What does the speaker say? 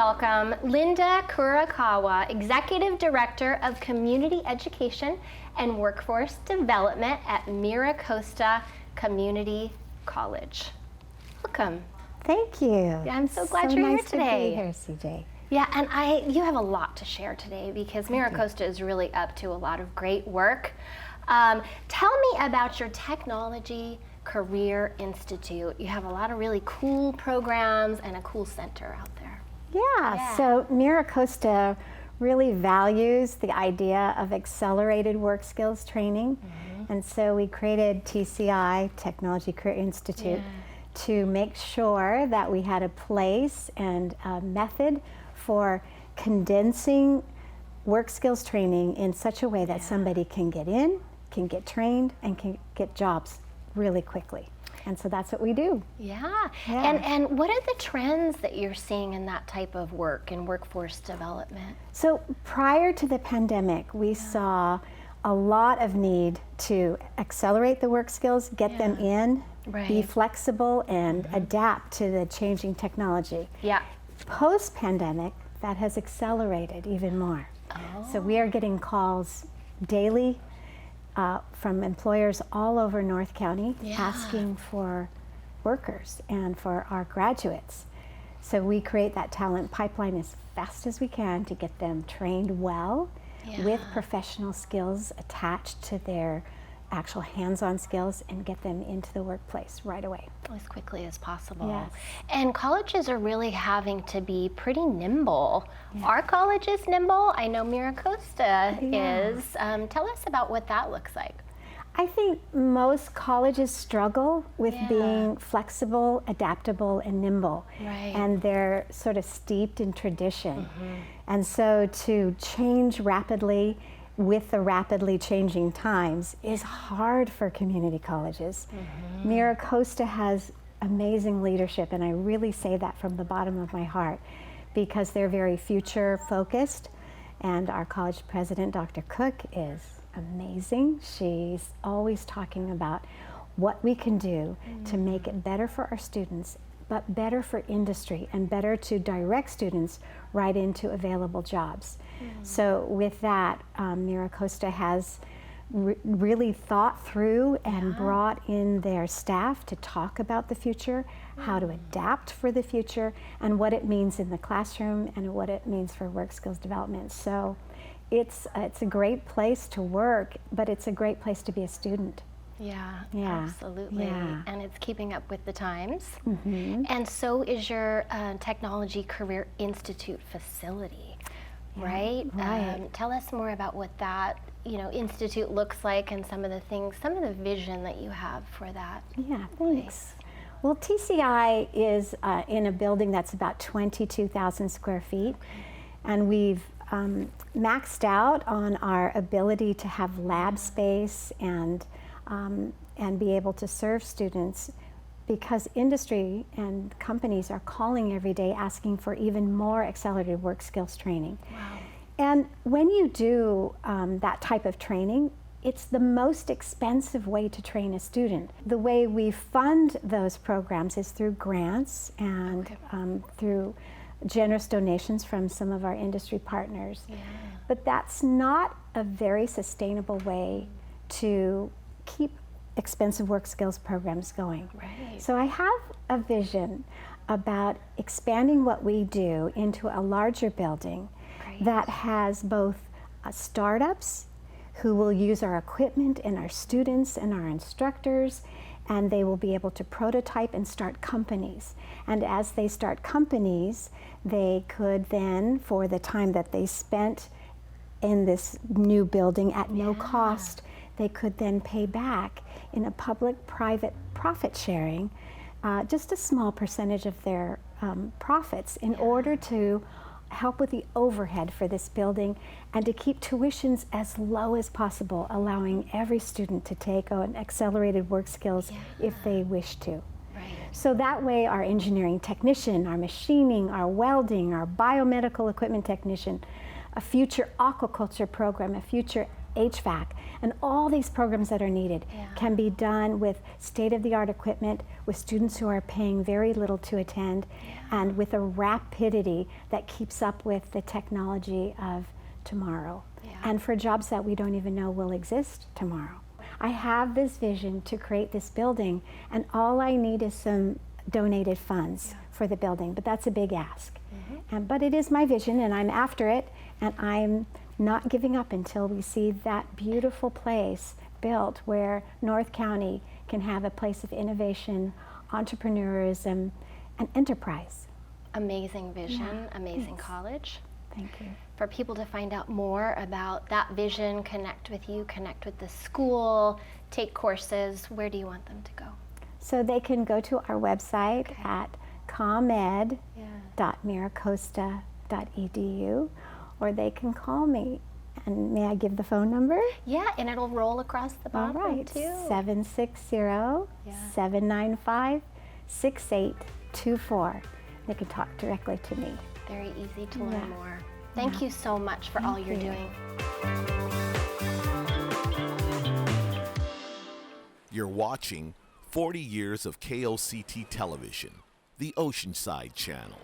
welcome Linda Kurokawa, Executive Director of Community Education and Workforce Development at MiraCosta Community College. Welcome. Thank you. I'm so glad you're here today. To be here, CJ. Yeah, and you have a lot to share today because MiraCosta is really up to a lot of great work. Tell me about your Technology Career Institute. You have a lot of really cool programs and a cool center out there. Yeah. So MiraCosta really values the idea of accelerated work skills training. And so we created TCI, Technology Career Institute, to make sure that we had a place and a method for condensing work skills training in such a way that somebody can get in, can get trained, and can get jobs really quickly. And so that's what we do. Yeah. And what are the trends that you're seeing in that type of work in workforce development? So prior to the pandemic, we saw a lot of need to accelerate the work skills, get them in, be flexible, and adapt to the changing technology. Yeah. Post-pandemic, that has accelerated even more. So we are getting calls daily from employers all over North County asking for workers and for our graduates. So we create that talent pipeline as fast as we can to get them trained well with professional skills attached to their actual hands-on skills and get them into the workplace right away. As quickly as possible. Yes. And colleges are really having to be pretty nimble. Our college is nimble. I know MiraCosta is. Tell us about what that looks like. I think most colleges struggle with being flexible, adaptable, and nimble. And they're sort of steeped in tradition. And so to change rapidly with the rapidly changing times is hard for community colleges. MiraCosta has amazing leadership, and I really say that from the bottom of my heart because they're very future focused, and our college president, Dr. Cook, is amazing. She's always talking about what we can do to make it better for our students, but better for industry and better to direct students right into available jobs. So with that, MiraCosta has really thought through and brought in their staff to talk about the future, how to adapt for the future, and what it means in the classroom and what it means for work skills development. So it's a great place to work, but it's a great place to be a student. Yeah, absolutely. And it's keeping up with the times. And so is your Technology Career Institute facility, right? Tell us more about what that institute looks like and some of the things, some of the vision that you have for that. Yeah, thanks. Well, TCI is in a building that's about 22,000 square feet, and we've maxed out on our ability to have lab space and be able to serve students because industry and companies are calling every day asking for even more accelerated work skills training. And when you do that type of training, it's the most expensive way to train a student. The way we fund those programs is through grants and through generous donations from some of our industry partners. But that's not a very sustainable way to keep expensive work skills programs going. So I have a vision about expanding what we do into a larger building that has both startups who will use our equipment and our students and our instructors, and they will be able to prototype and start companies. And as they start companies, they could then, for the time that they spent in this new building at no cost, they could then pay back in a public-private profit sharing, just a small percentage of their profits in order to help with the overhead for this building and to keep tuitions as low as possible, allowing every student to take on accelerated work skills if they wish to. So that way our engineering technician, our machining, our welding, our biomedical equipment technician, a future aquaculture program, a future HVAC, and all these programs that are needed Yeah. can be done with state-of-the-art equipment, with students who are paying very little to attend, and with a rapidity that keeps up with the technology of tomorrow, and for jobs that we don't even know will exist tomorrow. I have this vision to create this building, and all I need is some donated funds for the building, but that's a big ask. But it is my vision, and I'm after it, and I'm not giving up until we see that beautiful place built where North County can have a place of innovation, entrepreneurism, and enterprise. Amazing vision, amazing college. Thank you. For people to find out more about that vision, connect with you, connect with the school, take courses, where do you want them to go? So they can go to our website at comed.miracosta.edu, or they can call me. And may I give the phone number? Yeah, and it'll roll across the All bottom right, too. 760-795-6824. They can talk directly to me. Very easy to learn more. Thank you so much for all you're doing. You're watching 40 Years of KOCT Television, the Oceanside Channel.